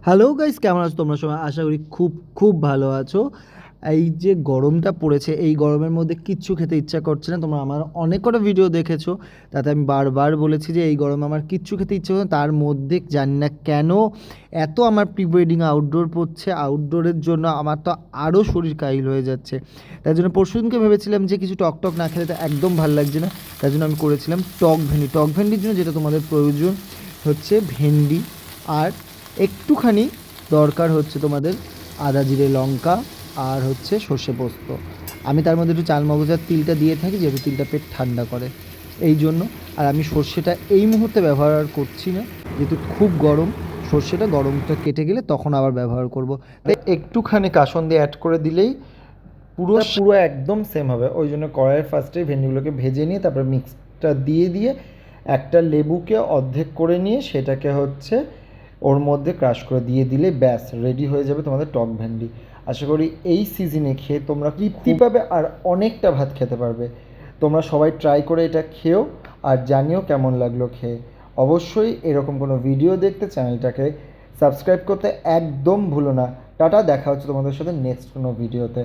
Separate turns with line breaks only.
Hello guys, কেমন আছো তোমরা সবাই? আশা করি খুব খুব ভালো আছো। এই যে গরমটা পড়েছে, এই গরমের মধ্যে কিচ্ছু খেতে ইচ্ছা করছে না। তোমরা আমার অনেক কটা ভিডিও দেখেছো, তাতে আমি বারবার বলেছি যে এই গরমে আমার কিচ্ছু খেতে ইচ্ছে করে না। তার মধ্যে জানি না কেন এত আমার প্রি ওয়েডিং আউটডোর পড়ছে। আউটডোরের জন্য আমার তো আরও শরীর কাহিল হয়ে যাচ্ছে। তাই জন্য পরশুদিনকে ভেবেছিলাম যে কিছু টক টক না খেলে তো একদম ভালো লাগছে না। তাই জন্য আমি করেছিলাম টক ভেন্ডি। টক ভেন্ডির জন্য যেটা তোমাদের প্রয়োজন হচ্ছে ভেন্ডি, আর একটুখানি দরকার হচ্ছে তোমাদের আদা জিরে লঙ্কা, আর হচ্ছে সর্ষে পোস্ত। আমি তার মধ্যে একটু চাল মগজ আর তিলটা দিয়ে থাকি, যেহেতু তিলটা পেট ঠান্ডা করে এই জন্য। আর আমি সর্ষেটা এই মুহূর্তে ব্যবহার আর করছি না, যেহেতু খুব গরম। সর্ষেটা গরমটা কেটে গেলে তখন আবার ব্যবহার করব। তাই একটুখানি কাসন দিয়ে অ্যাড করে দিলেই পুরো পুরো একদম সেম হবে। ওই জন্য কড়াইয়ের ফার্স্টে ভেন্ডিগুলোকে ভেজে নিয়ে তারপর মিক্সটা দিয়ে দিয়ে একটা লেবুকে অর্ধেক করে নিয়ে সেটাকে হচ্ছে ওর মধ্যে ক্রাশ করে দিয়ে দিলে ব্যাস রেডি হয়ে যাবে তোমাদের টক ভেন্ডি। আশা করি এই সিজনে খেয়ে তোমরা তৃপ্তি পাবে আর অনেকটা ভাত খেতে পারবে। তোমরা সবাই ট্রাই করে এটা খেও আর জানিও কেমন লাগলো খেয়ে। অবশ্যই এরকম কোনো ভিডিও দেখতে চ্যানেলটাকে সাবস্ক্রাইব করতে একদম ভুলো না। টাটা, দেখা হচ্ছে তোমাদের সাথে নেক্সট কোনো ভিডিওতে।